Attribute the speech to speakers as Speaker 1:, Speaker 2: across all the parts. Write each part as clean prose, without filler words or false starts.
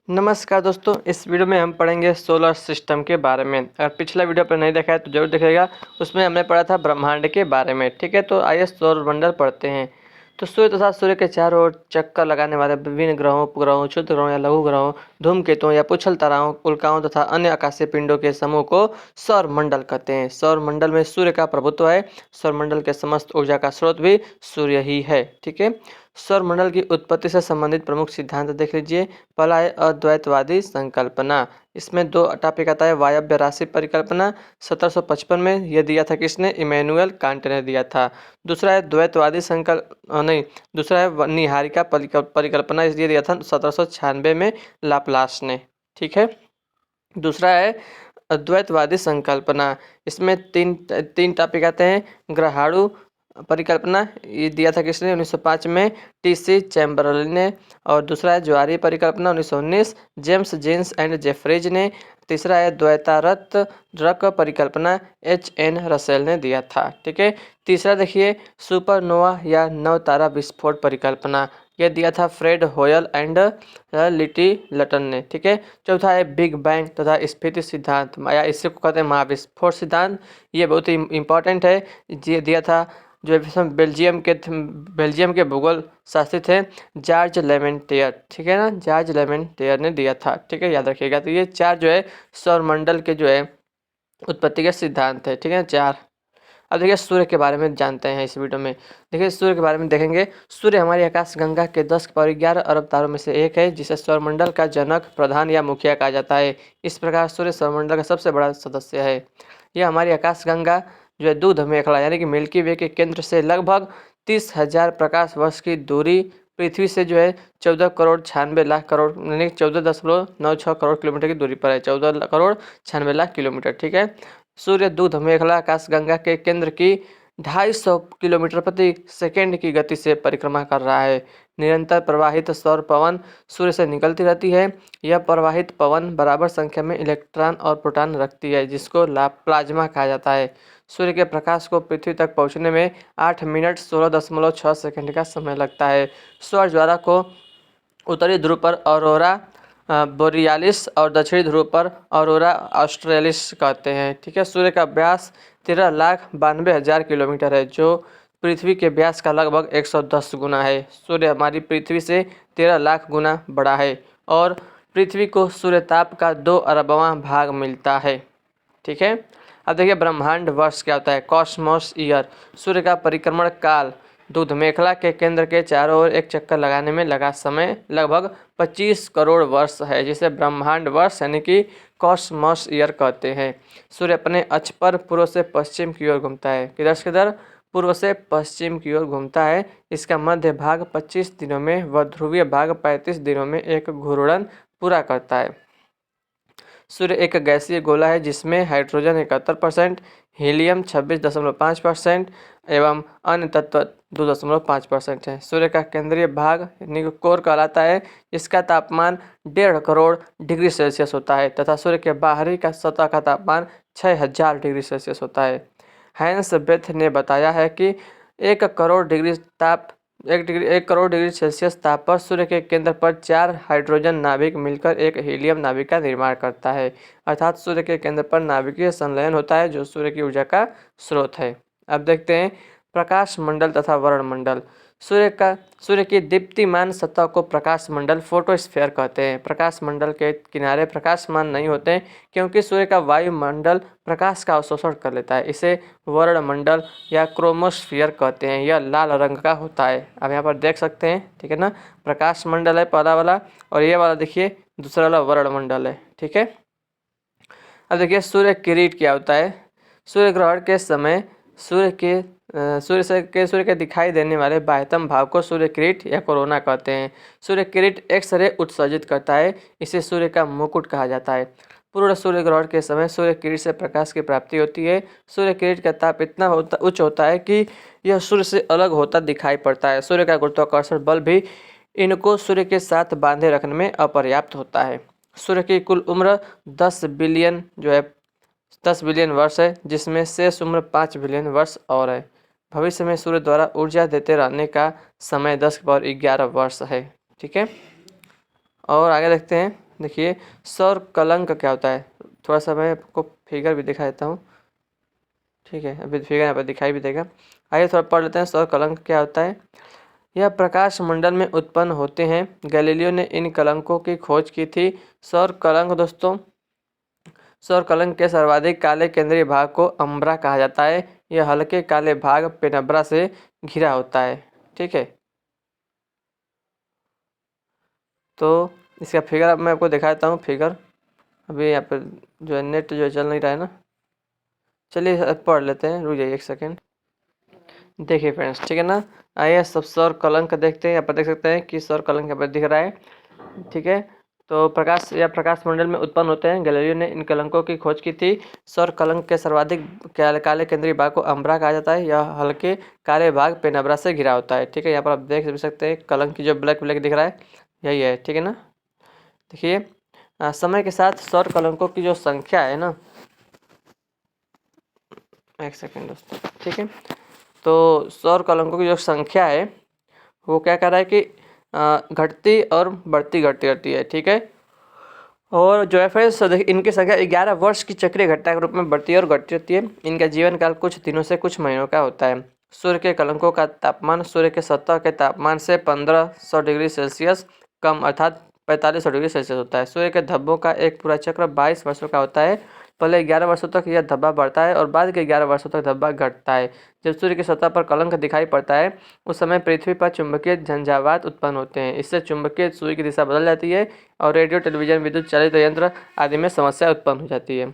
Speaker 1: नमस्कार दोस्तों, इस वीडियो में हम पढ़ेंगे सोलर सिस्टम के बारे में। अगर पिछला वीडियो पर नहीं देखा है तो जरूर देखिएगा। उसमें हमने पढ़ा था ब्रह्मांड के बारे में। ठीक है, तो आइए सौरमंडल पढ़ते हैं। तो सूर्य तथा सूर्य के चारों ओर चक्कर लगाने वाले विभिन्न ग्रहों, उपग्रहों, क्षुद्र ग्रहों या लघु ग्रहों, धूमकेतुओं या पुच्छल ताराओं, उल्काओं तथा अन्य आकाशीय पिंडों के समूह को सौरमंडल कहते हैं। सौरमंडल में सूर्य का प्रभुत्व है। सौरमंडल के समस्त ऊर्जा का स्रोत भी सूर्य ही है। ठीक है, सौरमंडल की उत्पत्ति से संबंधित प्रमुख सिद्धांत देख लीजिए। पहला है अद्वैतवादी संकल्पना। इसमें दो टॉपिक आता है। वायव्य राशि परिकल्पना 1755 में यह दिया था किसने? इमैनुअल कांट ने दिया था। दूसरा है द्वैतवादी संकल्प नहीं, दूसरा है निहारिका परिकल्पना, इसलिए दिया था 1796 में लाप्लास ने। ठीक है, दूसरा है अद्वैतवादी संकल्पना। इसमें तीन तीन टॉपिक आते हैं। ग्रहाणु परिकल्पना, ये दिया था किसने? 1905 में टीसी चैम्बरलेन ने। और दूसरा है ज्वारीय परिकल्पना 1919, जेम्स जीन्स एंड जेफरीज ने। तीसरा है द्वैतारक परिकल्पना, एच.एन. रसेल ने दिया था। ठीक है, तीसरा देखिए सुपरनोवा या नवतारा विस्फोट परिकल्पना, यह दिया था फ्रेड होयल एंड लिटी लटन ने। ठीक है, चौथा है बिग बैंग तथा स्फीति सिद्धांत, या इसे को कहते हैं महाविस्फोट सिद्धांत। ये बहुत ही इम्पोर्टेंट है। ये दिया था जो बेल्जियम के भूगोल शास्त्री थे जॉर्ज लेमेंटियर। ठीक है ना, जॉर्ज लेमेंटियर ने दिया था। ठीक है, याद रखिएगा। तो ये चार जो है सौरमंडल के जो है उत्पत्ति के सिद्धांत है। ठीक है, चार। अब देखिए सूर्य के बारे में जानते हैं इस वीडियो में। देखिए सूर्य के बारे में देखेंगे। सूर्य हमारी आकाश गंगा के 10 अरब तारों में से एक है, जिसे सौरमंडल का जनक, प्रधान या मुखिया कहा जाता है। इस प्रकार सूर्य सौरमंडल का सबसे बड़ा सदस्य है। यह हमारी आकाश गंगा जो है दूध मेखला यानी कि मिल्की वे के केंद्र से लगभग 30,000 प्रकाश वर्ष की दूरी, पृथ्वी से जो है 14,96,00,000 यानी 14.96 करोड़ किलोमीटर की दूरी पर है। 14,96,00,000 किलोमीटर। ठीक है, सूर्य दूध मेखला आकाशगंगा के केंद्र की 250 किलोमीटर प्रति सेकेंड की गति से परिक्रमा कर रहा है। निरंतर प्रवाहित सौर पवन सूर्य से निकलती रहती है। यह प्रवाहित पवन बराबर संख्या में इलेक्ट्रॉन और प्रोटॉन रखती है, जिसको प्लाज्मा कहा जाता है। सूर्य के प्रकाश को पृथ्वी तक पहुंचने में 8 मिनट 16.6 सेकंड का समय लगता है। सौर ज्वाला को उत्तरी ध्रुव पर ऑरोरा बोरियालिस और दक्षिणी ध्रुव पर ऑरोरा ऑस्ट्रेलिस कहते हैं। ठीक है, सूर्य का व्यास 13,92,000 किलोमीटर है, जो पृथ्वी के व्यास का लगभग 110 गुना है। सूर्य हमारी पृथ्वी से 13 लाख गुना बड़ा है और पृथ्वी को सूर्य ताप का 2 अरबवां भाग मिलता है। ठीक है, अब देखिए ब्रह्मांड वर्ष क्या होता है। कॉस्मोस ईयर, सूर्य का परिक्रमण काल, दूध मेखला के केंद्र के चारों ओर एक चक्कर लगाने में लगा समय लगभग 25 करोड़ वर्ष है, जिसे ब्रह्मांड वर्ष यानी कि कॉस्मोस ईयर कहते हैं। सूर्य अपने अक्ष पर पूर्व से पश्चिम की ओर घूमता है। किधर से किधर? पूर्व से पश्चिम की ओर घूमता है। इसका मध्य भाग 25 दिनों में व ध्रुवीय भाग 35 दिनों में एक घूर्णन पूरा करता है। सूर्य एक गैसीय गोला है जिसमें हाइड्रोजन 71%, हीलियम 26.5% एवं अन्य तत्व 2.5% है। सूर्य का केंद्रीय भाग यानी कोर कहलाता है। इसका तापमान 1.5 करोड़ डिग्री सेल्सियस होता है तथा सूर्य के बाहरी का सतह का तापमान 6,000 डिग्री सेल्सियस होता है। हैंस बेथ ने बताया है कि 1 करोड़ डिग्री सेल्सियस ताप पर सूर्य के केंद्र पर 4 हाइड्रोजन नाभिक मिलकर एक हीलियम नाभिक का निर्माण करता है। अर्थात सूर्य के केंद्र पर नाभिकीय संलयन होता है, जो सूर्य की ऊर्जा का स्रोत है। अब देखते हैं प्रकाश मंडल तथा वर्ण सूर्य की दीप्तिमान सतह को प्रकाश मंडल फोटोस्फीयर कहते हैं। प्रकाश मंडल के किनारे प्रकाशमान नहीं होते, क्योंकि सूर्य का वायुमंडल प्रकाश का अवशोषण कर लेता है। इसे वर्ण मंडल या क्रोमोस्फीयर कहते हैं। यह लाल रंग का होता है। अब यहाँ पर देख सकते हैं। ठीक है ना, प्रकाश मंडल है पहला वाला, और ये वाला देखिए दूसरा वाला वर्ण मंडल है। ठीक है, अब देखिए सूर्य किरीट क्या होता है। सूर्य ग्रहण के समय सूर्य के दिखाई देने वाले बाह्यतम भाग को सूर्य किरीट या कोरोना कहते हैं। सूर्य किरीट एक्स-रे उत्सर्जित करता है। इसे सूर्य का मुकुट कहा जाता है। पूर्ण सूर्य ग्रहण के समय सूर्य किरीट से प्रकाश की प्राप्ति होती है। सूर्य किरीट का ताप इतना उच्च होता है कि यह सूर्य से अलग होता दिखाई पड़ता है। सूर्य का गुरुत्वाकर्षण बल भी इनको सूर्य के साथ बांधे रखने में अपर्याप्त होता है। सूर्य की कुल उम्र 10 बिलियन वर्ष है, जिसमें शेष उम्र 5 बिलियन वर्ष और है। भविष्य में सूर्य द्वारा ऊर्जा देते रहने का समय 10 की पावर 11 वर्ष है। ठीक है, और आगे देखते हैं। देखिए सौर कलंक क्या होता है, थोड़ा सा मैं आपको फिगर भी दिखा देता हूँ। ठीक है, अभी फिगर यहाँ पर दिखाई भी देगा। आइए थोड़ा पढ़ लेते हैं सौर कलंक क्या होता है। यह प्रकाश मंडल में उत्पन्न होते हैं। गैलीलियो ने इन कलंकों की खोज की थी। सौर कलंक दोस्तों, सौर कलंक के सर्वाधिक काले केंद्रीय भाग को अम्ब्रा कहा जाता है। यह हल्के काले भाग पेनब्रा से घिरा होता है। ठीक है, तो इसका फिगर अब मैं आपको दिखा देता हूँ। फिगर अभी यहाँ पर जो है नेट जो है चल नहीं रहा है ना, चलिए अब पढ़ लेते हैं, रुक जाइए एक सेकेंड। देखिए फ्रेंड्स, ठीक है ना, आइए सब सौर कलंक देखते हैं। यहाँ पर देख सकते हैं कि सौर कलंक यहाँ पर दिख रहा है। ठीक है, तो प्रकाश या प्रकाश मंडल में उत्पन्न होते हैं। गैलीलियो ने इन कलंकों की खोज की थी। सौर कलंक के सर्वाधिक काले केंद्रीय भाग को अम्ब्रा कहा जाता है। यह हल्के काले भाग पेनब्रा से घिरा होता है। ठीक है, यहाँ पर आप देख भी सकते हैं कलंक की जो ब्लैक ब्लैक दिख रहा है यही है। ठीक है ना, देखिए समय के साथ सौर कलंकों की जो संख्या है ना, एक सेकेंड दोस्तों। ठीक है, तो सौर कलंकों की जो संख्या है वो क्या कर रहा है कि घटती और बढ़ती घटती रहती है। ठीक है, और जो है फ्रेंड्स इनकी संख्या 11 वर्ष की चक्रीय घटना के रूप में बढ़ती है और घटती रहती है। इनका जीवन काल कुछ दिनों से कुछ महीनों का होता है। सूर्य के कलंकों का तापमान सूर्य के सतह के तापमान से 1500 डिग्री सेल्सियस कम अर्थात 4500 डिग्री सेल्सियस होता है। सूर्य के धब्बों का एक पूरा चक्र 22 वर्षों का होता है। पहले 11 वर्षों तक यह धब्बा बढ़ता है और बाद के 11 वर्षों तक धब्बा घटता है। जब सूर्य की सतह पर कलंक दिखाई पड़ता है उस समय पृथ्वी पर चुंबकीय झंझावात उत्पन्न होते हैं। इससे चुंबकीय सुई की दिशा बदल जाती है और रेडियो, टेलीविजन, विद्युत चालित यंत्र आदि में समस्या उत्पन्न हो जाती है।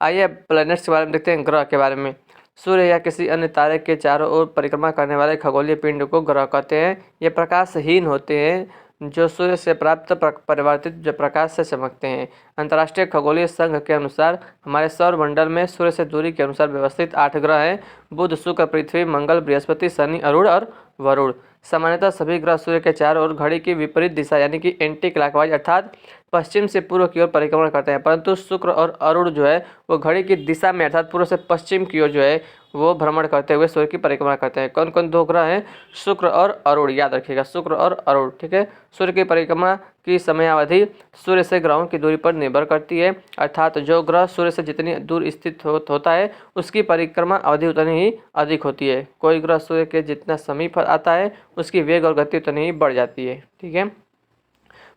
Speaker 1: आइए अब प्लैनेट्स के बारे में देखते हैं, ग्रह के बारे में। सूर्य या किसी अन्य तारे के चारों ओर परिक्रमा करने वाले खगोलीय पिंड को ग्रह कहते हैं। ये प्रकाशहीन होते हैं जो सूर्य से प्राप्त परिवर्तित जो प्रकाश से चमकते हैं। अंतर्राष्ट्रीय खगोलीय संघ के अनुसार हमारे सौर मंडल में सूर्य से दूरी के अनुसार व्यवस्थित 8 ग्रह हैं: बुध, शुक्र, पृथ्वी, मंगल, बृहस्पति, शनि, अरुण और वरुण। सामान्यतः सभी ग्रह सूर्य के चारों ओर घड़ी की विपरीत दिशा यानी कि एंटी क्लॉकवाइज अर्थात पश्चिम से पूर्व की ओर परिक्रमण करते हैं, परंतु शुक्र और अरुण जो है वो घड़ी की दिशा में अर्थात पूर्व से पश्चिम की ओर जो है वो भ्रमण करते हुए सूर्य की परिक्रमा करते हैं। कौन कौन 2 ग्रह हैं? शुक्र और अरुण, याद रखिएगा, शुक्र और अरुण। ठीक है, सूर्य की परिक्रमा की समयावधि सूर्य से ग्रहों की दूरी पर निर्भर करती है, अर्थात जो ग्रह सूर्य से जितनी दूर स्थित होता है उसकी परिक्रमा अवधि उतनी ही अधिक होती है। कोई ग्रह सूर्य के जितना समीप आता है उसकी वेग और गति उतनी ही बढ़ जाती है। ठीक है,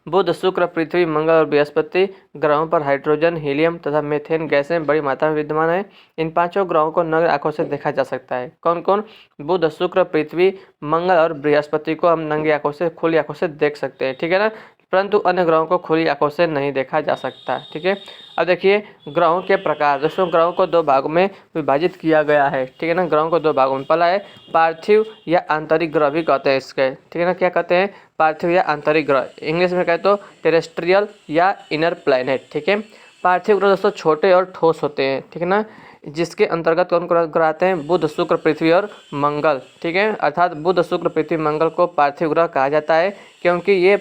Speaker 1: बुध, शुक्र, पृथ्वी, मंगल और बृहस्पति ग्रहों पर हाइड्रोजन, हीलियम तथा मीथेन गैसें बड़ी मात्रा में विद्यमान है। इन 5 ग्रहों को नग्न आंखों से देखा जा सकता है। कौन कौन? बुध, शुक्र, पृथ्वी, मंगल और बृहस्पति को हम नंगी आंखों से, खुली आंखों से देख सकते हैं। ठीक है ना, परंतु अन्य ग्रहों को खुली आंखों से नहीं देखा जा सकता। ठीक है, अब देखिए ग्रहों के प्रकार। दोस्तों ग्रहों को 2 भागों में विभाजित किया गया है। ठीक है ना, ग्रहों को 2 भागों में, पहला है पार्थिव या आंतरिक ग्रह भी कहते हैं इसके। ठीक है ना, क्या कहते हैं? पार्थिव या आंतरिक ग्रह। इंग्लिश में कहे तो टेरेस्ट्रियल या इनर प्लैनेट। ठीक है, पार्थिव ग्रह दोस्तों छोटे और ठोस होते हैं। ठीक है ना, जिसके अंतर्गत कौन ग्रह आते हैं? बुध, शुक्र, पृथ्वी और मंगल। ठीक है, अर्थात बुध, शुक्र, पृथ्वी, मंगल को पार्थिव ग्रह कहा जाता है क्योंकि ये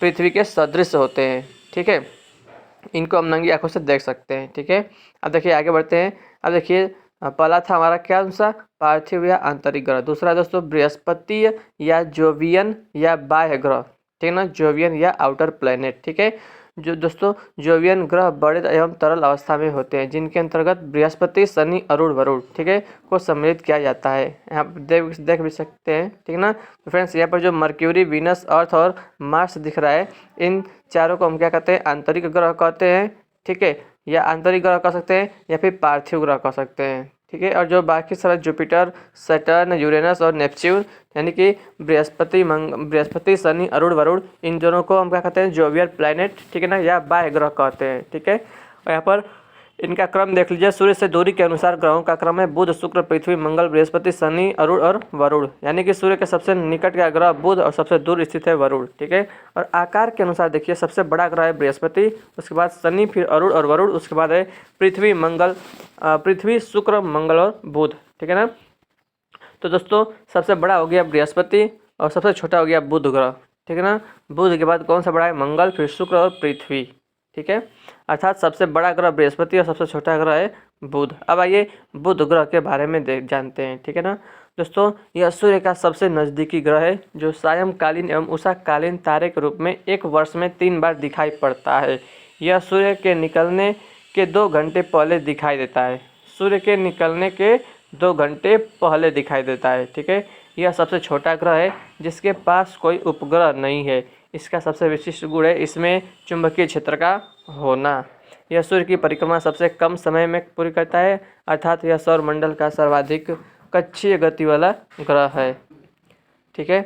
Speaker 1: पृथ्वी के सदृश होते हैं। ठीक है, इनको हम नंगी आंखों से देख सकते हैं। ठीक है, अब देखिए आगे बढ़ते हैं। अब देखिए पहला था हमारा क्या आंसर? पार्थिव या आंतरिक ग्रह। दूसरा दोस्तों बृहस्पति या जोवियन या बाह्य ग्रह। ठीक है ना, जोवियन या आउटर प्लैनेट। ठीक है, जो दोस्तों जोवियन ग्रह बड़े एवं तरल अवस्था में होते हैं जिनके अंतर्गत बृहस्पति, शनि, अरुण, वरुण, ठीक है, को सम्मिलित किया जाता है। यहाँ देख भी सकते हैं। ठीक है ना, तो फ्रेंड्स यहाँ पर जो मर्क्यूरी, वीनस, अर्थ और मार्स दिख रहा है, इन चारों को हम क्या कहते हैं? आंतरिक ग्रह कहते हैं। ठीक है, या आंतरिक ग्रह कह सकते हैं या फिर पार्थिव ग्रह कह सकते हैं। ठीक है, और जो बाकी सारा जुपिटर, सैटर्न, यूरेनस और नेपच्यून यानी कि बृहस्पति, शनि, अरुण, वरुण, इन दोनों को हम क्या कहते हैं? Jovial planet. ठीक है ना, या बाह्य ग्रह कहते हैं। ठीक है, और यहाँ पर इनका क्रम देख लीजिए। सूर्य से दूरी के अनुसार ग्रहों का क्रम है बुध, शुक्र, पृथ्वी, मंगल, बृहस्पति, शनि, अरुण और वरुण। यानी कि सूर्य के सबसे निकट का ग्रह बुध और सबसे दूर स्थित है वरुण। ठीक है, और आकार के अनुसार देखिए सबसे बड़ा ग्रह है बृहस्पति, उसके बाद शनि, फिर अरुण और वरुण, उसके बाद है पृथ्वी, शुक्र, मंगल और बुध। ठीक है ना, तो दोस्तों सबसे बड़ा हो गया बृहस्पति और सबसे छोटा हो गया बुध ग्रह। ठीक है ना, बुध के बाद कौन सा बड़ा है? मंगल, फिर शुक्र और पृथ्वी। ठीक है, अर्थात सबसे बड़ा ग्रह बृहस्पति और सबसे छोटा ग्रह है बुध। अब आइए बुध ग्रह के बारे में जानते हैं। ठीक है ना, दोस्तों यह सूर्य का सबसे नज़दीकी ग्रह है जो सायंकालीन एवं उषाकालीन तारे के रूप में एक वर्ष में 3 बार दिखाई पड़ता है। यह सूर्य के निकलने के 2 घंटे पहले दिखाई देता है। सूर्य के निकलने के 2 घंटे पहले दिखाई देता है। ठीक है, यह सबसे छोटा ग्रह है जिसके पास कोई उपग्रह नहीं है। इसका सबसे विशिष्ट गुण है इसमें चुंबकीय क्षेत्र का होना। यह सूर्य की परिक्रमा सबसे कम समय में पूरी करता है, अर्थात यह सौरमंडल का सर्वाधिक कक्षीय गति वाला ग्रह है। ठीक है,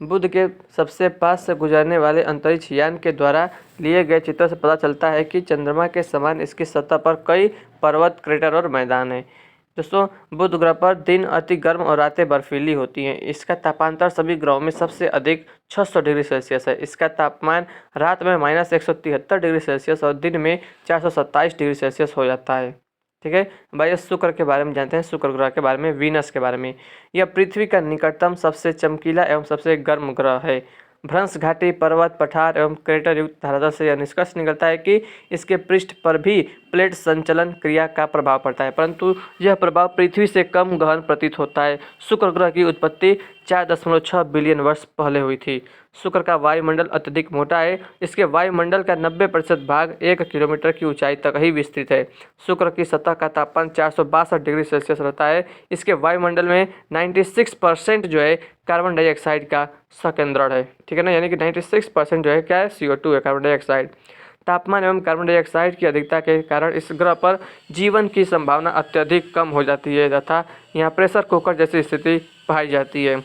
Speaker 1: बुध के सबसे पास से गुजरने वाले अंतरिक्ष यान के द्वारा लिए गए चित्र से पता चलता है कि चंद्रमा के समान इसकी सतह पर कई पर्वत, क्रेटर और मैदान हैं। दोस्तों बुध ग्रह पर दिन अति गर्म और रातें बर्फीली होती हैं। इसका तापांतर सभी ग्रहों में सबसे अधिक 600 डिग्री सेल्सियस है। इसका तापमान रात में -173 डिग्री सेल्सियस और दिन में 427 डिग्री सेल्सियस हो जाता है। ठीक है, भाई शुक्र के बारे में जानते हैं, शुक्र ग्रह के बारे में, वीनस के बारे में। यह पृथ्वी का निकटतम सबसे चमकीला एवं सबसे गर्म ग्रह है। भ्रंश घाटी, पर्वत, पठार एवं क्रेटर युक्त धरातल से यह निष्कर्ष निकलता है कि इसके पृष्ठ पर भी प्लेट संचलन क्रिया का प्रभाव पड़ता है, परंतु यह प्रभाव पृथ्वी से कम गहन प्रतीत होता है। शुक्र ग्रह की उत्पत्ति 4.6 बिलियन वर्ष पहले हुई थी। शुक्र का वायुमंडल अत्यधिक मोटा है। इसके वायुमंडल का 90% भाग 1 किलोमीटर की ऊंचाई तक ही विस्तृत है। शुक्र की सतह का तापमान 462 डिग्री सेल्सियस रहता है। इसके वायुमंडल में 96% जो है कार्बन डाइऑक्साइड का संकेंद्रण है। ठीक है ना, यानी कि 96% जो है क्या है, CO2 है, कार्बन डाइऑक्साइड। तापमान एवं कार्बन डाइऑक्साइड की अधिकता के कारण इस ग्रह पर जीवन की संभावना अत्यधिक कम हो जाती है तथा यहाँ प्रेशर कुकर जैसी स्थिति पाई जाती है।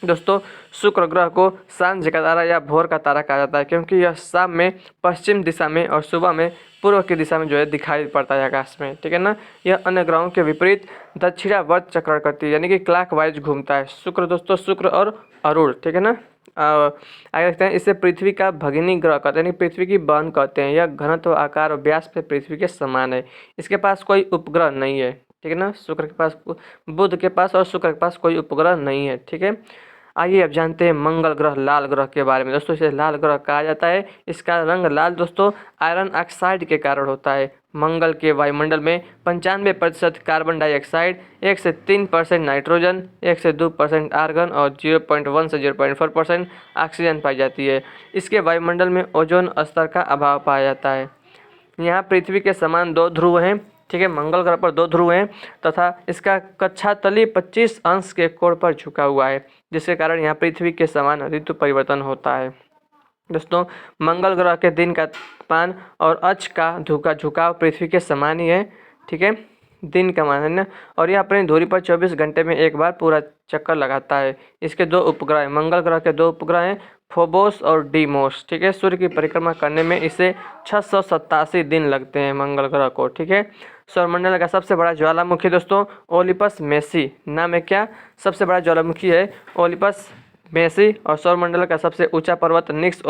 Speaker 1: दोस्तों शुक्र ग्रह को सांझ का तारा या भोर का तारा कहा जाता है क्योंकि यह शाम में पश्चिम दिशा में और सुबह में पूर्व की दिशा में जो है दिखाई पड़ता है आकाश में। ठीक है ना, यह अन्य ग्रहों के विपरीत दक्षिणावर्त चक्र करती है, यानी कि क्लॉकवाइज घूमता है। शुक्र दोस्तों, शुक्र और अरुण, ठीक है ना। आगे देखते हैं, इसे पृथ्वी का भगिनी ग्रह कहते हैं, यानी पृथ्वी की बहन कहते हैं। यह घनत्व, आकार और व्यास पे पृथ्वी के समान है। इसके पास कोई उपग्रह नहीं है। ठीक है ना, शुक्र के पास, बुध के पास और शुक्र के पास कोई उपग्रह नहीं है। ठीक है, आइए अब जानते हैं मंगल ग्रह, लाल ग्रह के बारे में। दोस्तों इसे लाल ग्रह कहा जाता है। इसका रंग लाल दोस्तों आयरन ऑक्साइड के कारण होता है। मंगल के वायुमंडल में 95% कार्बन डाइऑक्साइड, 1 से 3% नाइट्रोजन, 1 से 2% आर्गन और 0.1 से 0.4% ऑक्सीजन पाई जाती है। इसके वायुमंडल में ओजोन स्तर का अभाव पाया जाता है। यहाँ पृथ्वी के समान 2 ध्रुव हैं। ठीक है, मंगल ग्रह पर 2 ध्रुव हैं तथा इसका कक्षातली 25 अंश के कोण पर झुका हुआ है, जिसके कारण यहाँ पृथ्वी के समान ऋतु परिवर्तन होता है। दोस्तों मंगल ग्रह के दिन का तापमान और अक्ष का झुकाव पृथ्वी के समान ही है। ठीक है, दिन का मान है ना, और यह अपनी धुरी पर 24 घंटे में एक बार पूरा चक्कर लगाता है। इसके 2 उपग्रह हैं, मंगल ग्रह के 2 उपग्रह हैं, फोबोस और डीमोस। ठीक है, सूर्य की परिक्रमा करने में इसे 687 दिन लगते हैं मंगल ग्रह को। ठीक है, सौरमंडल का सबसे बड़ा ज्वालामुखी दोस्तों ओलिपस मेसी नाम है। क्या सबसे बड़ा ज्वालामुखी है? Olympus Messi. और सौरमंडल का सबसे ऊंचा पर्वत निक्स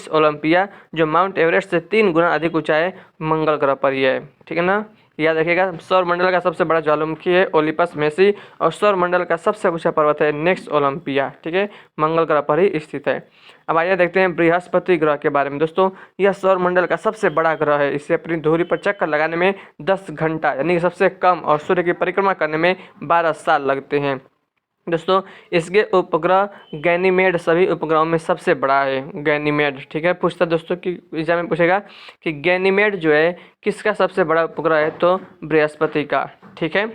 Speaker 1: ओलंपिया जो माउंट एवरेस्ट से 3 गुना अधिक ऊंचा है, मंगल ग्रह पर ही है। ठीक है ना, याद रखिएगा। सौरमंडल का सबसे बड़ा ज्वालामुखी है ओलिपस मेसी और सौरमंडल का सबसे ऊंचा पर्वत है निक्स ओलंपिया। ठीक है, मंगल ग्रह पर ही स्थित है। अब आइए देखते हैं बृहस्पति ग्रह के बारे में। दोस्तों यह सौरमंडल का सबसे बड़ा ग्रह है। इसे अपनी धुरी पर चक्कर लगाने में 10 घंटा यानी सबसे कम और सूर्य की परिक्रमा करने में 12 साल लगते हैं। दोस्तों इसके उपग्रह गैनीमेड सभी उपग्रहों में सबसे बड़ा है, गैनीमेड। ठीक है, पूछता दोस्तों कि एग्जाम में पूछेगा कि गैनीमेड जो है किसका सबसे बड़ा उपग्रह है, तो बृहस्पति का। ठीक है,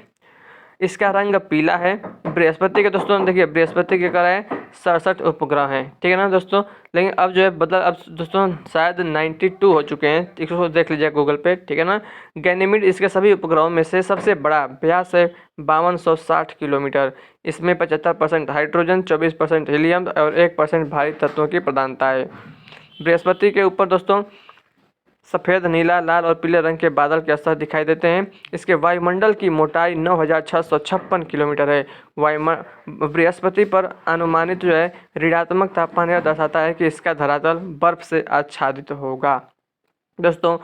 Speaker 1: इसका रंग पीला है। बृहस्पति के दोस्तों देखिए, बृहस्पति के क्या है 67 उपग्रह हैं। ठीक है ना दोस्तों, लेकिन अब जो है अब दोस्तों शायद 92 हो चुके हैं, इसको देख लीजिए गूगल पे। ठीक है ना, गैनीमेड इसके सभी उपग्रहों में से सबसे बड़ा, व्यास है 5260 किलोमीटर। इसमें 75% हाइड्रोजन, 24% हीलियम और 1% भारी तत्वों की प्रधानता है। बृहस्पति के ऊपर दोस्तों सफ़ेद, नीला, लाल और पीले रंग के बादल के स्तर दिखाई देते हैं। इसके वायुमंडल की मोटाई 9656 किलोमीटर है। बृहस्पति पर अनुमानित जो है ऋणात्मक तापमान यह दर्शाता है कि इसका धरातल बर्फ से आच्छादित होगा। दोस्तों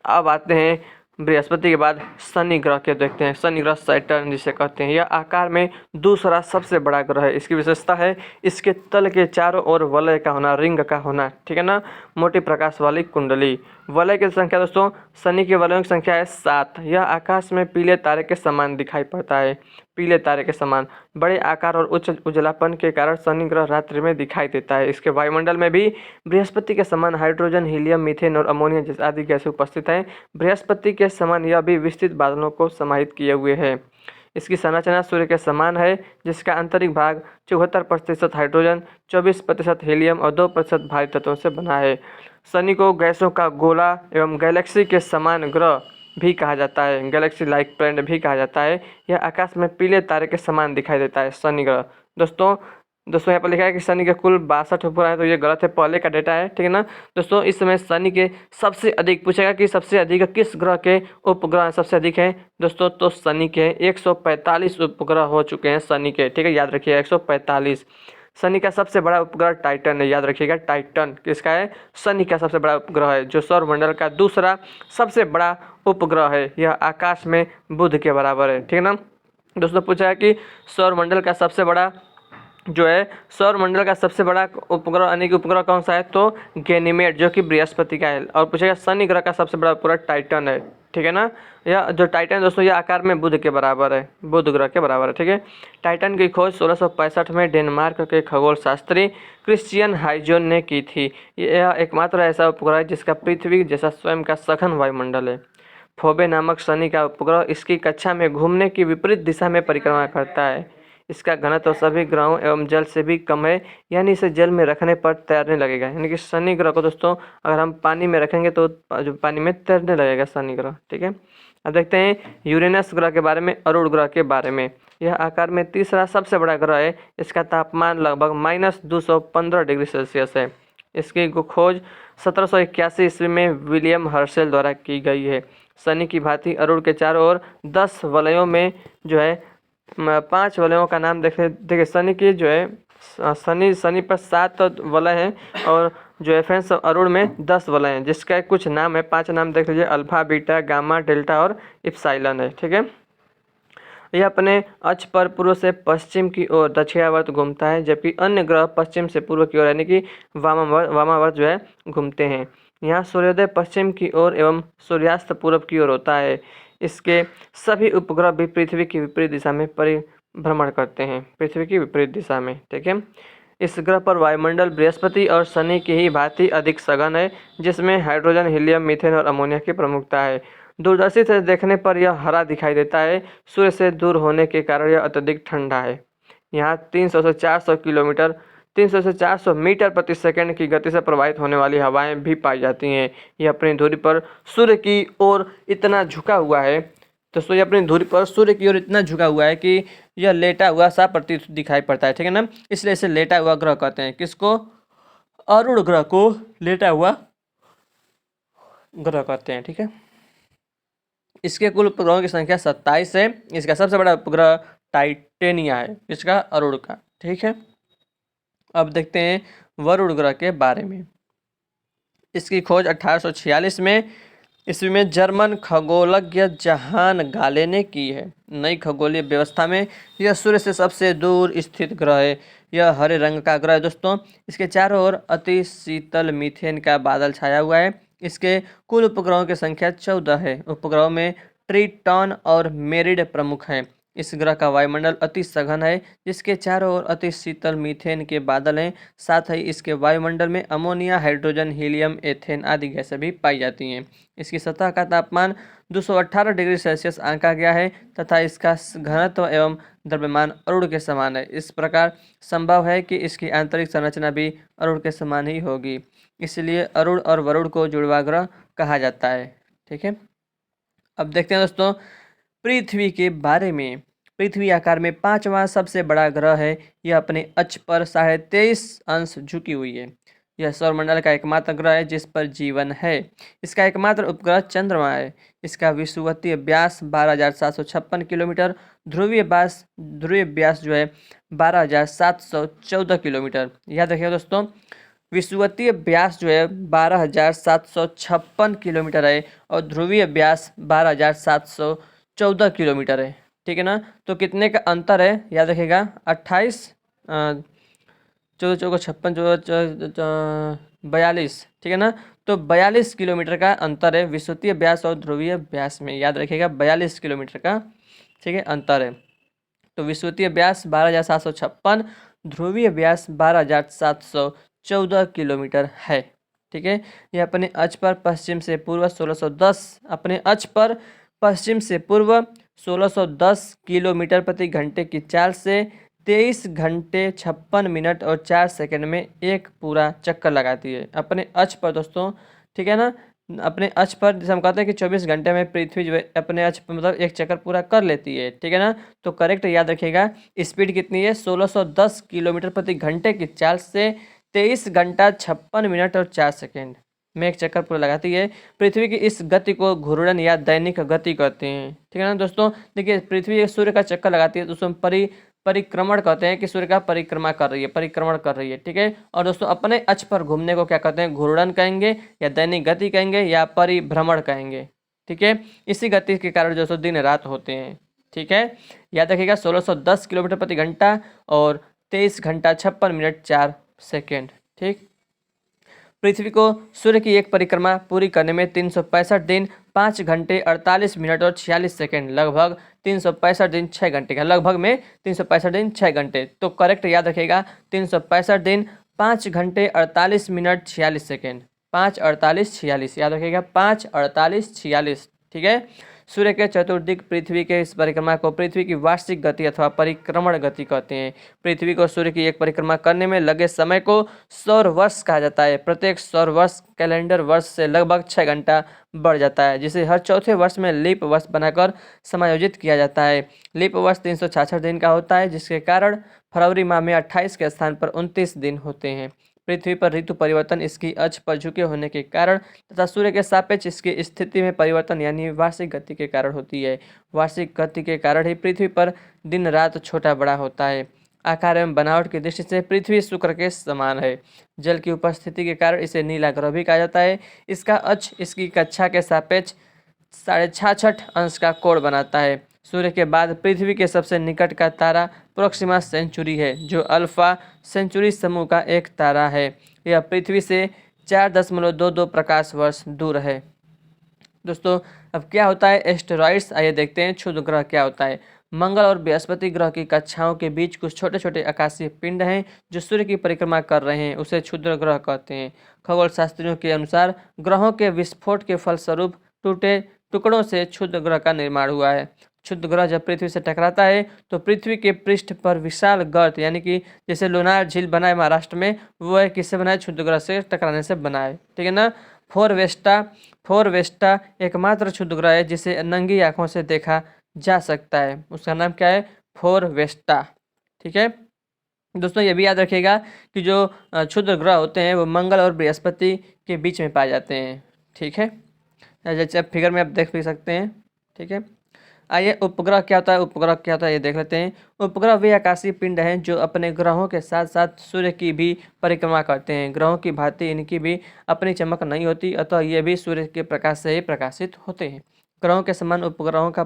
Speaker 1: अब आते हैं बृहस्पति के बाद शनि ग्रह के देखते हैं। शनि ग्रह सैटर्न जिसे कहते हैं, यह आकार में दूसरा सबसे बड़ा ग्रह है। इसकी विशेषता है इसके तल के चारों ओर वलय का होना, रिंग का होना। ठीक है ना, मोटी प्रकाश वाली कुंडली। वलय की संख्या दोस्तों, शनि के वलयों की संख्या है 7। यह आकाश में पीले तारे के समान दिखाई पड़ता है। पीले तारे के समान। बड़े आकार और उच्च उजलापन के कारण शनि ग्रह रात्रि में दिखाई देता है। इसके वायुमंडल में भी बृहस्पति के समान हाइड्रोजन, हीलियम, मीथेन और अमोनिया जैसे आदि गैसें उपस्थित हैं। बृहस्पति के समान यह भी विस्तृत बादलों को समाहित किए हुए है। इसकी संरचना सूर्य के समान है, जिसका आंतरिक भाग 74% हाइड्रोजन, 24% हीलियम और 2% भारी तत्वों से बना है। शनि को गैसों का गोला एवं गैलेक्सी के समान ग्रह भी कहा जाता है, गैलेक्सी लाइक प्लैनेट भी कहा जाता है। यह आकाश में पीले तारे के समान दिखाई देता है शनि ग्रह। दोस्तों यहाँ पर लिखा है कि शनि के कुल 62 उपग्रह है, तो ये गलत है, पहले का डेटा है, ठीक है ना। दोस्तों इस समय शनि के सबसे अधिक पूछेगा कि सबसे अधिक किस ग्रह के उपग्रह सबसे अधिक हैं दोस्तों, तो शनि के 145 उपग्रह हो चुके हैं शनि के, ठीक है, याद रखिएगा 145। शनि का सबसे बड़ा उपग्रह टाइटन है, याद रखिएगा टाइटन किसका है, शनि का सबसे बड़ा उपग्रह है, जो सौरमंडल का दूसरा सबसे बड़ा उपग्रह है। यह आकाश में बुध के बराबर है, ठीक है ना। दोस्तों पूछा है कि सौरमंडल का सबसे बड़ा जो है, सौरमंडल का सबसे बड़ा उपग्रह यानी कि उपग्रह कौन सा है, तो गैनीमेड जो कि बृहस्पति का है। और पूछेगा शनि ग्रह का सबसे बड़ा उपग्रह टाइटन है, ठीक है ना। यह जो टाइटन दोस्तों, यह आकार में बुध के बराबर है, बुध ग्रह के बराबर है, ठीक है। टाइटन की खोज 1665 में डेनमार्क के खगोल शास्त्री क्रिश्चियन हाइजोन ने की थी। यह एकमात्र ऐसा उपग्रह है जिसका पृथ्वी जैसा स्वयं का सघन वायुमंडल है। फोबे नामक शनि का उपग्रह इसकी कक्षा में घूमने की विपरीत दिशा में परिक्रमा करता है। इसका घनत्व सभी ग्रहों एवं जल से भी कम है, यानी इसे जल में रखने पर तैरने लगेगा। यानी कि शनि ग्रह को दोस्तों अगर हम पानी में रखेंगे तो जो पानी में तैरने लगेगा शनि ग्रह, ठीक है। अब देखते हैं यूरेनस ग्रह के बारे में, अरुण ग्रह के बारे में। यह आकार में तीसरा सबसे बड़ा ग्रह है। इसका तापमान लगभग -215 डिग्री सेल्सियस है। इसकी खोज 1781 ईस्वी में विलियम हर्शेल द्वारा की गई है। शनि की भांति अरुण के चारों ओर 10 वलयों में जो है 5 वलयों का नाम देखिए शनि की जो है शनि पर 7 वलय हैं और जो है फ्रेंड्स अरुण में 10 वलय हैं, जिसका कुछ नाम है, 5 नाम देख लीजिए, अल्फा, बीटा, गामा, डेल्टा और इप्सिलॉन है, ठीक है। यह अपने अक्ष पर पूर्व से पश्चिम की ओर दक्षिणावर्त घूमता है, जबकि अन्य ग्रह पश्चिम से पूर्व की ओर यानी कि वामावर्त जो है घूमते हैं। यहाँ सूर्योदय पश्चिम की ओर एवं सूर्यास्त पूर्व की ओर होता है। इसके सभी उपग्रह भी पृथ्वी की विपरीत दिशा में परिभ्रमण करते हैं, पृथ्वी की विपरीत दिशा में, ठीक है। इस ग्रह पर वायुमंडल बृहस्पति और शनि की ही भांति अधिक सघन है, जिसमें हाइड्रोजन, हीलियम, मीथेन और अमोनिया की प्रमुखता है। दूरदर्शी से देखने पर यह हरा दिखाई देता है। सूर्य से दूर होने के कारण यह अत्यधिक ठंडा है। यहाँ 300 से 400 किलोमीटर 300 से 400 मीटर प्रति सेकंड की गति से प्रवाहित होने वाली हवाएं भी पाई जाती हैं। यह अपनी धुरी पर सूर्य की ओर इतना झुका हुआ है, दोस्तों ये अपनी धुरी पर सूर्य की ओर इतना झुका हुआ है कि यह लेटा हुआ सा प्रतीत दिखाई पड़ता है, ठीक है ना। इसलिए इसे लेटा हुआ ग्रह कहते हैं। किसको, अरुण ग्रह को लेटा हुआ ग्रह कहते हैं, ठीक है। इसके कुल उपग्रहों की संख्या 27 है। इसका सबसे बड़ा उपग्रह टाइटेनिया है, इसका अरुण का, ठीक है। अब देखते हैं वरुण ग्रह के बारे में। इसकी खोज 1846 में ईस्वी में जर्मन खगोलज्ञ जहान गाले ने की है। नई खगोलीय व्यवस्था में यह सूर्य से सबसे दूर स्थित ग्रह है। यह हरे रंग का ग्रह है दोस्तों। इसके चारों ओर अति शीतल मीथेन का बादल छाया हुआ है। इसके कुल उपग्रहों की संख्या 14 है। उपग्रहों में ट्रिटॉन और मेरिड प्रमुख हैं। इस ग्रह का वायुमंडल अति सघन है, जिसके चारों ओर अति शीतल मीथेन के बादल हैं। साथ ही इसके वायुमंडल में अमोनिया, हाइड्रोजन, हीलियम, एथेन आदि गैसें भी पाई जाती हैं। इसकी सतह का तापमान 218 डिग्री सेल्सियस आंका गया है तथा इसका घनत्व एवं द्रव्यमान अरुण के समान है। इस प्रकार संभव है कि इसकी आंतरिक संरचना भी अरुण के समान ही होगी। इसलिए अरुण और वरुण को जुड़वा ग्रह कहा जाता है, ठीक है। अब देखते हैं दोस्तों पृथ्वी के बारे में। पृथ्वी आकार में 5वां सबसे बड़ा ग्रह है। यह अपने अक्ष पर 23.5 अंश झुकी हुई है। यह सौरमंडल का एकमात्र ग्रह है जिस पर जीवन है। इसका एकमात्र उपग्रह चंद्रमा है। इसका विषुवतीय व्यास 12,756 किलोमीटर, ध्रुवीय व्यास जो है 12,714 किलोमीटर। याद रखिएगा दोस्तों, विषुवतीय व्यास जो है 12,756 किलोमीटर है और ध्रुवीय व्यास 12,714 किलोमीटर है, ठीक है ना। तो कितने का अंतर है, याद रखिएगा 28 14 14 56 42, ठीक है ना। तो 42 किलोमीटर का अंतर है विषुवतीय व्यास और ध्रुवीय व्यास में। याद रखिएगा 42 किलोमीटर का, ठीक है, अंतर है। तो विषुवतीय व्यास 12,756, ध्रुवीय व्यास 12,714 किलोमीटर है। ठीक है, ये अपने अक्ष पर पश्चिम से पूर्व 1610 अपने अक्ष पर पश्चिम से पूर्व 1610 किलोमीटर प्रति घंटे की चाल से 23 घंटे 56 मिनट और 4 सेकंड में एक पूरा चक्कर लगाती है अपने अक्ष पर दोस्तों। ठीक है ना, अपने अक्ष पर जैसे हम कहते हैं कि 24 घंटे में पृथ्वी जो है अपने अक्ष पर मतलब एक चक्कर पूरा कर लेती है। ठीक है ना, तो करेक्ट याद रखिएगा, स्पीड कितनी है 1610 किलोमीटर प्रति घंटे की चाल से 23 घंटा 56 मिनट और 4 सेकेंड में एक चक्कर पूरा लगाती है। पृथ्वी की इस गति को घूर्णन या दैनिक गति कहते हैं। ठीक है ना दोस्तों, देखिए पृथ्वी सूर्य का चक्कर लगाती है तो उसमें परिक्रमण कहते हैं कि सूर्य का परिक्रमा कर रही है, परिक्रमण कर रही है। ठीक है, और दोस्तों अपने अक्ष पर घूमने को क्या कहते हैं, घूर्णन कहेंगे या दैनिक गति कहेंगे या परिभ्रमण कहेंगे। ठीक है, इसी गति के कारण दोस्तों दिन रात होते हैं। ठीक है, याद रखिएगा 1610 किलोमीटर प्रति घंटा और 23 घंटा 56 मिनट 4 सेकेंड। ठीक, पृथ्वी को सूर्य की एक परिक्रमा पूरी करने में 365 दिन 5 घंटे 48 मिनट और 46 सेकेंड, लगभग 365 दिन 6 घंटे का, लगभग में 365 दिन 6 घंटे। तो करेक्ट याद रखिएगा 365 दिन 5 घंटे 48 मिनट 46 सेकेंड, 5 48 46 याद रखिएगा, 5 48 46। ठीक है, सूर्य के चतुर्दिक पृथ्वी के इस परिक्रमा को पृथ्वी की वार्षिक गति अथवा परिक्रमण गति कहते हैं। पृथ्वी को सूर्य की एक परिक्रमा करने में लगे समय को सौर वर्ष कहा जाता है। प्रत्येक सौर वर्ष कैलेंडर वर्ष से लगभग 6 घंटा बढ़ जाता है, जिसे हर चौथे वर्ष में लीप वर्ष बनाकर समायोजित किया जाता है। लीप वर्ष 366 दिन का होता है, जिसके कारण फरवरी माह में 28 के स्थान पर 29 दिन होते हैं। पृथ्वी पर ऋतु परिवर्तन इसकी अक्ष पर झुके होने के कारण तथा सूर्य के सापेक्ष इसकी स्थिति में परिवर्तन यानी वार्षिक गति के कारण होती है। वार्षिक गति के कारण ही पृथ्वी पर दिन रात छोटा बड़ा होता है। आकार एवं बनावट की दृष्टि से पृथ्वी शुक्र के समान है। जल की उपस्थिति के कारण इसे नीला ग्रह भी कहा जाता है। इसका अक्ष इसकी कक्षा के सापेक्ष 66.5 अंश का कोण बनाता है। सूर्य के बाद पृथ्वी के सबसे निकट का तारा प्रोक्सिमा सेंचुरी है, जो अल्फा सेंचुरी समूह का एक तारा है। यह पृथ्वी से 4.22 प्रकाश वर्ष दूर है। दोस्तों अब क्या होता है एस्टेरॉइड्स, आइए देखते हैं क्षुद्र ग्रह क्या होता है। मंगल और बृहस्पति ग्रह की कक्षाओं के बीच कुछ छोटे छोटे आकाशीय पिंड हैं जो सूर्य की परिक्रमा कर रहे हैं, उसे क्षुद्र ग्रह कहते हैं। खगोल शास्त्रियों के अनुसार ग्रहों के विस्फोट के फलस्वरूप टूटे टुकड़ों से क्षुद्र ग्रह का निर्माण हुआ है। क्षुद्र ग्रह जब पृथ्वी से टकराता है तो पृथ्वी के पृष्ठ पर विशाल गर्त यानी कि जैसे लोनार झील बना है महाराष्ट्र में, वो है किससे बना है, क्षुद्र ग्रह से टकराने से बना है। ठीक है ना, फोरवेस्टा एकमात्र क्षुद्र ग्रह है जिसे नंगी आंखों से देखा जा सकता है। उसका नाम क्या है, फोरवेस्टा। ठीक है दोस्तों, ये भी याद रखिएगा कि जो क्षुद्र ग्रह होते हैं वो मंगल और बृहस्पति के बीच में पाए जाते हैं। ठीक है, जैसे आप फिगर में आप देख भी सकते हैं। ठीक है, आइए उपग्रह क्या होता है, उपग्रह क्या होता है ये देख लेते हैं। उपग्रह वे आकाशीय पिंड हैं जो अपने ग्रहों के साथ साथ सूर्य की भी परिक्रमा करते हैं। ग्रहों की भांति इनकी भी अपनी चमक नहीं होती, अतः ये भी सूर्य के प्रकाश से ही प्रकाशित होते हैं। ग्रहों के समान उपग्रहों का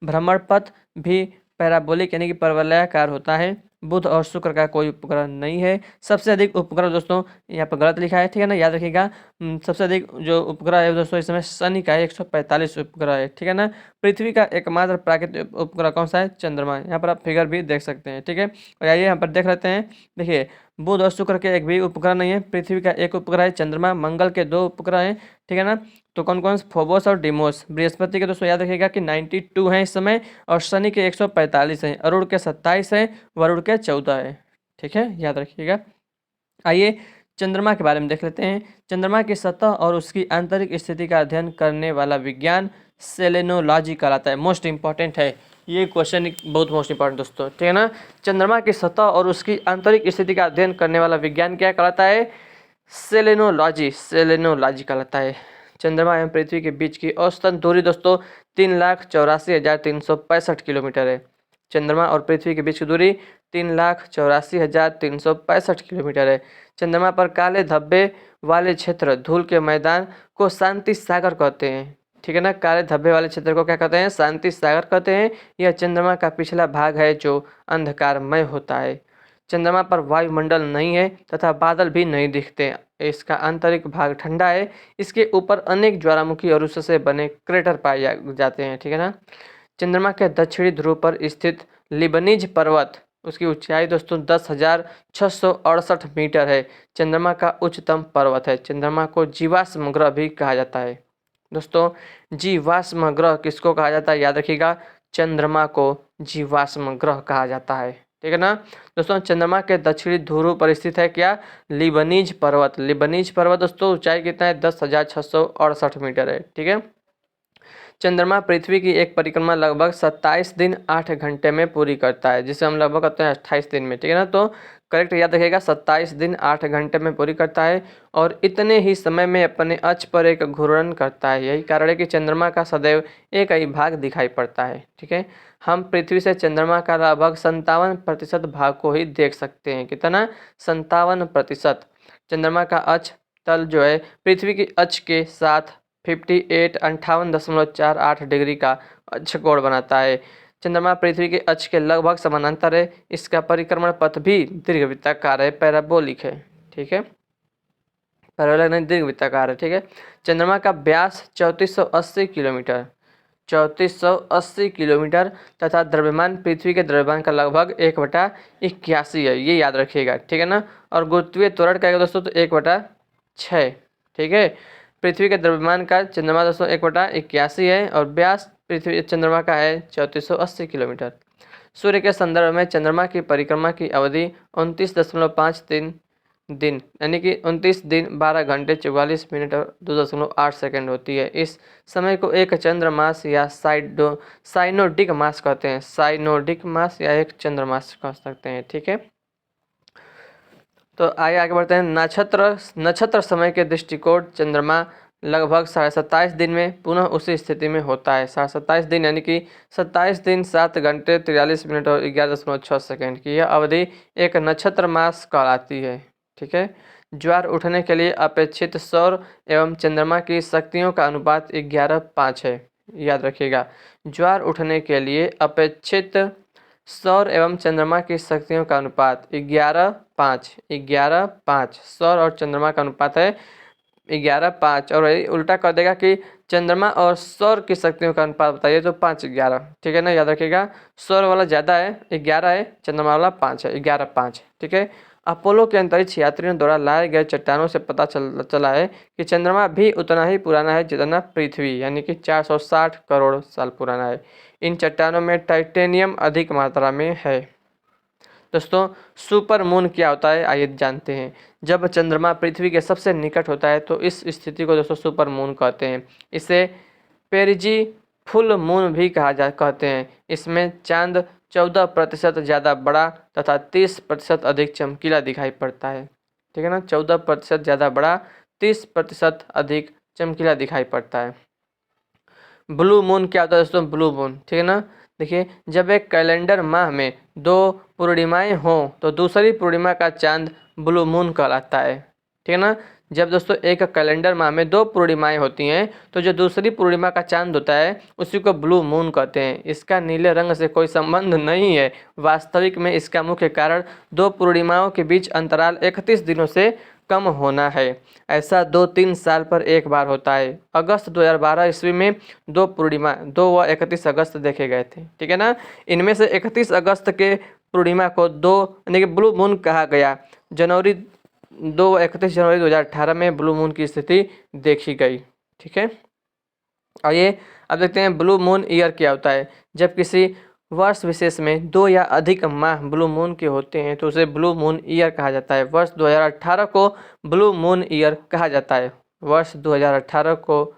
Speaker 1: भ्रमण पथ भी पैराबोलिक यानी कि परवलयाकार होता है। बुध और शुक्र का कोई उपग्रह नहीं है। सबसे अधिक उपग्रह दोस्तों यहाँ पर गलत लिखा है, ठीक है ना, याद रखिएगा। सबसे अधिक जो उपग्रह है दोस्तों इस समय शनि का है, 145 उपग्रह है। ठीक है ना, पृथ्वी का एकमात्र प्राकृतिक उपग्रह कौन सा है, चंद्रमा। यहाँ पर आप फिगर भी देख सकते हैं। ठीक है, और आइए यहाँ पर देख लेते हैं। देखिए बुध और शुक्र के एक भी उपग्रह नहीं है, पृथ्वी का एक उपग्रह है चंद्रमा, मंगल के 2 उपग्रह हैं। ठीक है ना, तो कौन कौन से, फोबोस और डिमोस। बृहस्पति के दोस्तों याद रखिएगा कि 92 हैं इस समय, और शनि के 145 हैं, अरुण के 27 हैं, वरुण के 14 है। ठीक है, याद रखिएगा। आइए चंद्रमा के बारे में देख लेते हैं। चंद्रमा की सतह और उसकी आंतरिक स्थिति का अध्ययन करने वाला विज्ञान सेलेनोलॉजी कहलाता है। मोस्ट इंपॉर्टेंट है ये क्वेश्चन, बहुत मोस्ट इंपॉर्टेंट दोस्तों। ठीक है ना, चंद्रमा की सतह और उसकी आंतरिक स्थिति का अध्ययन करने वाला विज्ञान क्या कहलाता है, सेलेनोलॉजी कहलाता है। चंद्रमा एवं पृथ्वी के बीच की औसतन दूरी दोस्तों 3,84,365 किलोमीटर है। चंद्रमा और पृथ्वी के बीच की दूरी 3,84,365 किलोमीटर है। चंद्रमा पर काले धब्बे वाले क्षेत्र धूल के मैदान को शांति सागर कहते हैं। ठीक है ना, काले धब्बे वाले क्षेत्र को क्या कहते हैं, शांति सागर कहते हैं। यह चंद्रमा का पिछला भाग है जो अंधकारमय होता है। चंद्रमा पर वायुमंडल नहीं है तथा बादल भी नहीं दिखते। इसका आंतरिक भाग ठंडा है। इसके ऊपर अनेक ज्वालामुखी और उससे बने क्रेटर पाए जाते हैं। ठीक है ना, चंद्रमा के दक्षिणी ध्रुव पर स्थित लिबनीज पर्वत, उसकी ऊंचाई दोस्तों 10,668 मीटर है। चंद्रमा का उच्चतम पर्वत है। चंद्रमा को जीवाश्म ग्रह भी कहा जाता है। दोस्तों जीवाश्म ग्रह किसको कहा जाता है, याद रखिएगा, चंद्रमा को जीवाश्म ग्रह कहा जाता है। ठीक है ना दोस्तों। चंद्रमा के दक्षिणी ध्रुव पर स्थित है क्या, लिबनीज पर्वत। लिबनीज पर्वत दोस्तों ऊंचाई कितना है, 10,668 मीटर है। ठीक है। चंद्रमा पृथ्वी की एक परिक्रमा लगभग 27 दिन 8 घंटे में पूरी करता है, जिसे हम लगभग करते हैं 28 दिन में। ठीक है ना, तो करेक्ट याद रखिएगा, 27 दिन 8 घंटे में पूरी करता है और इतने ही समय में अपने अक्ष पर एक घूर्णन करता है। यही कारण है कि चंद्रमा का सदैव एक ही भाग दिखाई पड़ता है। ठीक है। हम पृथ्वी से चंद्रमा का लगभग 57% भाग को ही देख सकते हैं। कितना, 57%। चंद्रमा का अक्ष तल जो है पृथ्वी की अक्ष के साथ 58 डिग्री का अक्ष कोण बनाता है। चंद्रमा पृथ्वी के अक्ष के लगभग समानांतर है। इसका परिक्रमण पथ भी दीर्घवृत्ताकार है, पैराबोलिक है। ठीक है, पैराबोलिक नहीं, दीर्घवृत्ताकार है। ठीक है। चंद्रमा का व्यास 3480 किलोमीटर 3480 किलोमीटर तथा द्रव्यमान पृथ्वी के द्रव्यमान का लगभग 1/81 है, ये याद रखिएगा। ठीक है ना। और गुरुत्वीय त्वरण का दोस्तों तो 1/6। ठीक है। पृथ्वी के द्रव्यमान का चंद्रमा दोस्तों 1/81 है और व्यास पृथ्वी चंद्रमा का है 3480 किलोमीटर। सूर्य के संदर्भ में चंद्रमा की परिक्रमा की अवधि 29.53 दिन यानी कि 29 दिन 12 घंटे 44 मिनट और 2.8 सेकेंड होती है। इस समय को एक चंद्रमास या साइनोडिक मास कहते हैं। साइनोडिक मास या एक चंद्रमास कह सकते हैं। ठीक है। तो आगे बढ़ते हैं। नक्षत्र समय के दृष्टिकोण चंद्रमा लगभग 27.5 दिन में पुनः उसी स्थिति में होता है। 27.5 दिन यानी कि 27 दिन 7 घंटे 43 मिनट और 11.6 सेकेंड की यह अवधि एक नक्षत्र मास कहलाती है। ठीक है। ज्वार उठने के लिए अपेक्षित सौर एवं चंद्रमा की शक्तियों का अनुपात 11:5 है, याद रखिएगा। ज्वार उठने के लिए अपेक्षित सौर एवं चंद्रमा की शक्तियों का अनुपात 11:5 सौर और चंद्रमा का अनुपात है 11:5 और उल्टा कर देगा कि चंद्रमा और सौर की शक्तियों का अनुपात बताइए तो 5:11। ठीक है ना, याद रखिएगा। सौर वाला ज़्यादा है 11 है, चंद्रमा वाला 5 है, 11:5। ठीक है। अपोलो के अंतरिक्ष यात्रियों द्वारा लाए गए चट्टानों से पता चला है कि चंद्रमा भी उतना ही पुराना है जितना पृथ्वी, यानी कि 460 करोड़ साल पुराना है। इन चट्टानों में टाइटेनियम अधिक मात्रा में है। दोस्तों सुपर मून क्या होता है, आइए जानते हैं। जब चंद्रमा पृथ्वी के सबसे निकट होता है तो इस स्थिति को दोस्तों सुपर मून कहते हैं। इसे पेरिजी फुल मून भी कहते हैं। इसमें चांद 14% ज़्यादा बड़ा तथा 30% अधिक चमकीला दिखाई पड़ता है। ठीक है ना, 14% ज़्यादा बड़ा, 30% अधिक चमकीला दिखाई पड़ता है। ब्लू मून क्या होता है दोस्तों, ब्लू मून। ठीक है ना, देखिए जब एक कैलेंडर माह में 2 पूर्णिमाएं हों तो दूसरी पूर्णिमा का चांद ब्लू मून कहलाता है। ठीक है ना, जब दोस्तों एक कैलेंडर माह में 2 पूर्णिमाएं होती हैं तो जो दूसरी पूर्णिमा का चांद होता है उसी को ब्लू मून कहते हैं। इसका नीले रंग से कोई संबंध नहीं है। वास्तविक में इसका मुख्य कारण 2 पूर्णिमाओं के बीच अंतराल 31 दिनों से कम होना है। ऐसा 2-3 साल पर एक बार होता है। अगस्त 2012 ईस्वी में 2 पूर्णिमा 2 व 31 अगस्त देखे गए थे। ठीक है ना, इनमें से 31 अगस्त के पूर्णिमा को 2 यानी कि ब्लू मून कहा गया। 2 व 31 जनवरी 2018 में ब्लू मून की स्थिति देखी गई। ठीक है। आइए अब देखते हैं ब्लू मून ईयर क्या होता है। जब किसी वर्ष विशेष में 2 या अधिक माह ब्लू मून के होते हैं तो उसे ब्लू मून ईयर कहा जाता है। वर्ष 2018 को ब्लू मून ईयर कहा जाता है। वर्ष 2018 को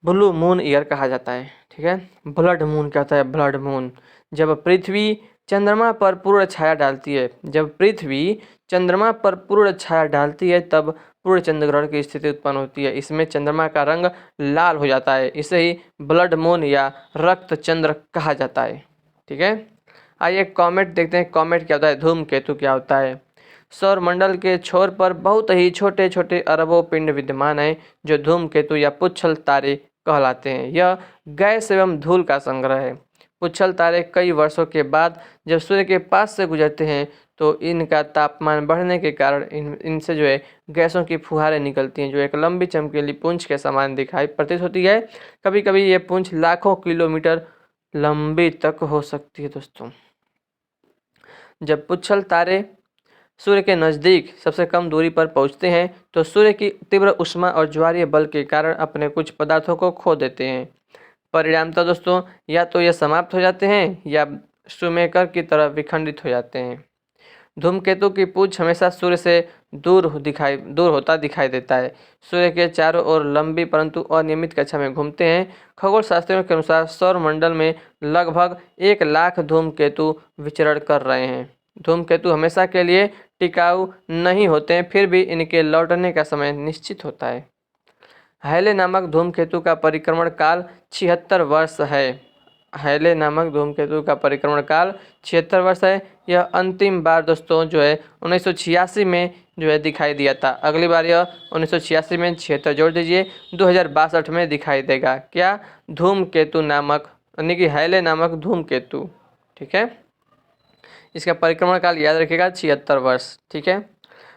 Speaker 1: ब्लू मून ईयर कहा जाता है। ठीक है। ब्लड मून क्या होता है, ब्लड मून। जब पृथ्वी चंद्रमा पर पूर्ण छाया डालती है, जब पृथ्वी चंद्रमा पर पूर्ण छाया डालती है तब पूर्ण चंद्र ग्रहण की स्थिति उत्पन्न होती है। इसमें चंद्रमा का रंग लाल हो जाता है। इसे ही ब्लड मून या रक्त चंद्र कहा जाता है। ठीक है। आइए कॉमेट देखते हैं। कॉमेट क्या होता है, धूमकेतु क्या होता है। सौरमंडल के छोर पर बहुत ही छोटे छोटे अरबों पिंड विद्यमान हैं जो धूमकेतु या पुच्छल तारे कहलाते हैं। यह गैस एवं धूल का संग्रह है। पुच्छल तारे कई वर्षों के बाद जब सूर्य के पास से गुजरते हैं तो इनका तापमान बढ़ने के कारण इनसे जो है गैसों की फुहारें निकलती हैं जो एक लंबी चमकीली पूंछ के समान दिखाई प्रतीत होती है। कभी कभी ये पूंछ लाखों किलोमीटर लंबी तक हो सकती है दोस्तों। जब पुच्छल तारे सूर्य के नज़दीक सबसे कम दूरी पर पहुंचते हैं तो सूर्य की तीव्र ऊष्मा और ज्वारीय बल के कारण अपने कुछ पदार्थों को खो देते हैं। परिणामतः दोस्तों या तो ये समाप्त हो जाते हैं या शुमेकर की तरह विखंडित हो जाते हैं। धूमकेतु की पूंछ हमेशा सूर्य से दूर होता दिखाई देता है। सूर्य के चारों ओर लंबी परंतु अनियमित कक्षा में घूमते हैं। खगोल शास्त्रियों के अनुसार सौर मंडल में लगभग 1 लाख धूमकेतु विचरण कर रहे हैं। धूमकेतु हमेशा के लिए टिकाऊ नहीं होते हैं, फिर भी इनके लौटने का समय निश्चित होता है। हैले नामक धूमकेतु का परिक्रमण काल 76 वर्ष है। हैले नामक धूमकेतु का परिक्रमण काल 76 वर्ष है। यह अंतिम बार दोस्तों जो है 1986 में जो है दिखाई दिया था। अगली बार यह 1986 में 76 जोड़ दीजिए 2062 में दिखाई देगा। क्या? धूमकेतु नामक, यानी कि हैले नामक धूमकेतु। ठीक है, इसका परिक्रमण काल याद रखिएगा 76 वर्ष। ठीक है,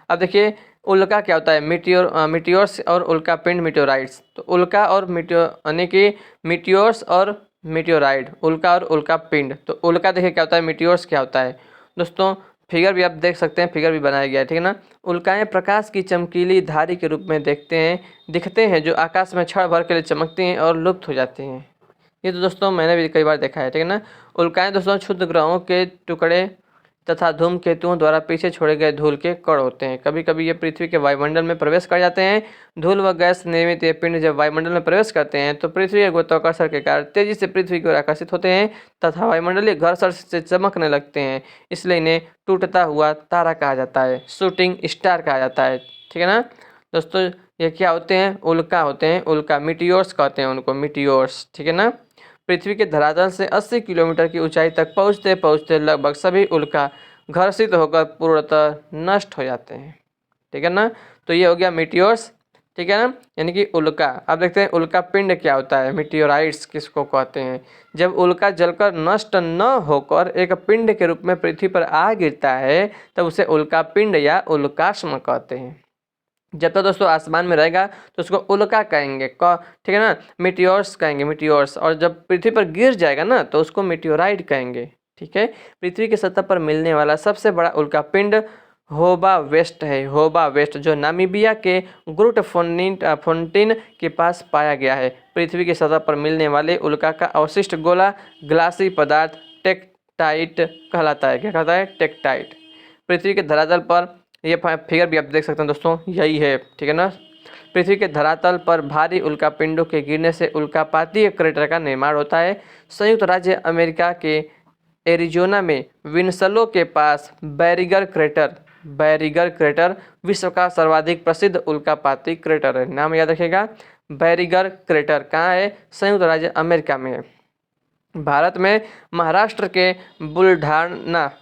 Speaker 1: अब देखिए उल्का क्या होता है। मीटियोर्स और उल्का पिंड मीटियोराइट्स। तो उल्का और यानी कि मीटियोर्स और मीटियोराइड, उल्का और उल्का पिंड। तो उल्का देखिए क्या होता है, मीटियोर्स क्या होता है दोस्तों। फिगर भी आप देख सकते हैं, फिगर भी बनाया गया है, ठीक है ना। उल्काएं प्रकाश की चमकीली धारी के रूप में दिखते हैं जो आकाश में क्षण भर के लिए चमकती हैं और लुप्त हो जाती हैं। ये तो दोस्तों मैंने भी कई बार देखा है, ठीक है ना। उल्काएं दोस्तों क्षुद्र ग्रहों के टुकड़े तथा धूमकेतुओं द्वारा पीछे छोड़े गए धूल के कण होते हैं। कभी कभी ये पृथ्वी के वायुमंडल में प्रवेश कर जाते हैं। धूल व गैस निर्मित ये पिंड जब वायुमंडल में प्रवेश करते हैं तो पृथ्वी के गुरुत्वाकर्षण के कारण तेजी से पृथ्वी की ओर आकर्षित होते हैं तथा वायुमंडलीय घर्षण से चमकने लगते हैं। इसलिए इन्हें टूटता हुआ तारा कहा जाता है, शूटिंग स्टार कहा जाता है। ठीक है ना दोस्तों, ये क्या होते हैं, उल्का होते हैं। उल्का मीटियोर्स कहते हैं उनको, मीटियोर्स। ठीक है ना। पृथ्वी के धरातल से 80 किलोमीटर की ऊंचाई तक पहुंचते पहुंचते लगभग सभी उल्का घर्षित होकर पूर्णतः नष्ट हो जाते हैं। ठीक है ना। तो ये हो गया मीटियोर्स, ठीक है ना, यानी कि उल्का। अब देखते हैं उल्का पिंड क्या होता है, मीटियोराइट्स किसको कहते हैं। जब उल्का जलकर नष्ट न होकर एक पिंड के रूप में पृथ्वी पर आ गिरता है तब उसे उल्का पिंड या उल्कास्म कहते हैं। जब तक दोस्तों आसमान में रहेगा तो उसको उल्का कहेंगे, ठीक है ना, मीटियोर्स कहेंगे, मीटियोर्स। और जब पृथ्वी पर गिर जाएगा ना तो उसको मीटियोराइट कहेंगे। ठीक है। पृथ्वी की सतह पर मिलने वाला सबसे बड़ा उल्का पिंड होबा वेस्ट है। होबा वेस्ट जो नामीबिया के ग्रुटफोंटिन के पास पाया गया है। पृथ्वी की सतह पर मिलने वाले उल्का का अवशिष्ट गोला ग्लासी पदार्थ टेक्टाइट कहलाता है। क्या कहता है, टेक्टाइट। पृथ्वी के धरातल पर, ये फिगर भी आप देख सकते हैं दोस्तों, यही है। ठीक है ना। पृथ्वी के धरातल पर भारी उल्का पिंडों के गिरने से उल्कापातीय क्रेटर का निर्माण होता है। संयुक्त राज्य अमेरिका के एरिजोना में विंसलो के पास बैरिगर क्रेटर विश्व का सर्वाधिक प्रसिद्ध उल्कापाती क्रेटर है। नाम याद रखिएगा, बैरिगर क्रेटर। कहाँ है, संयुक्त राज्य अमेरिका में है। भारत में महाराष्ट्र के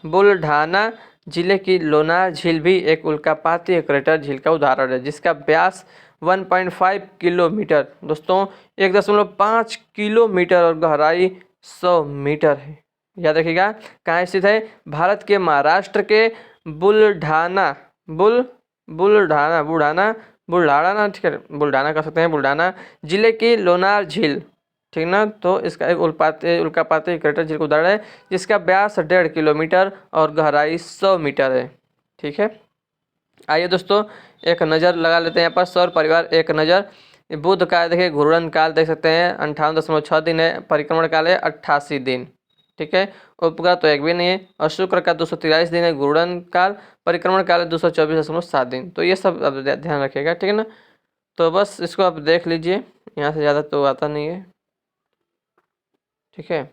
Speaker 1: बुलढाना जिले की लोनार झील भी एक उल्कापातीय क्रेटर झील का उदाहरण है जिसका व्यास 1.5 किलोमीटर दोस्तों 1.5 किलोमीटर और गहराई 100 मीटर है। याद रखिएगा कहाँ स्थित है, भारत के महाराष्ट्र के बुलढाना ठीक है, बुलढाना कर सकते हैं, बुलढाना जिले की लोनार झील, ठीक ना। तो इसका एक उल्कापाती क्रेटर झील का उदाहरण है जिसका व्यास 1.5 किलोमीटर और गहराई 100 मीटर है। ठीक है। आइए दोस्तों एक नज़र लगा लेते हैं यहाँ पर सौर परिवार। एक नज़र, बुध का देखिए घूर्णन काल देख सकते हैं 58.6 दिन है, परिक्रमण काल है 88 दिन। ठीक है। उपग्रह तो एक भी नहीं है। और शुक्र का 243 दिन है घूर्णन काल, परिक्रमण काल है 224.7 दिन। तो ये सब अब ध्यान रखिएगा, ठीक है ना। तो बस इसको आप देख लीजिए, यहाँ से ज़्यादा तो आता नहीं है। ठीक है।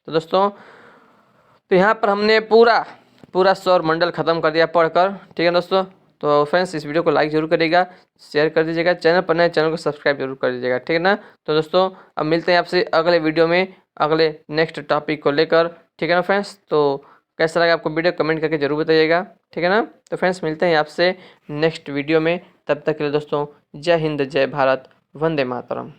Speaker 1: तो दोस्तों तो यहाँ पर हमने पूरा सौर मंडल ख़त्म कर दिया पढ़कर। ठीक है दोस्तों। तो फ्रेंड्स इस वीडियो को लाइक जरूर करिएगा, शेयर कर दीजिएगा, चैनल पर नए चैनल को सब्सक्राइब जरूर कर दीजिएगा। ठीक है ना। तो दोस्तों अब मिलते हैं आपसे अगले वीडियो में अगले नेक्स्ट टॉपिक को लेकर। ठीक है ना फ्रेंड्स। तो कैसा लगा आपको वीडियो कमेंट करके जरूर बताइएगा। ठीक है ना। तो फ्रेंड्स मिलते हैं आपसे नेक्स्ट वीडियो में, तब तक के लिए दोस्तों जय हिंद, जय भारत, वंदे मातरम।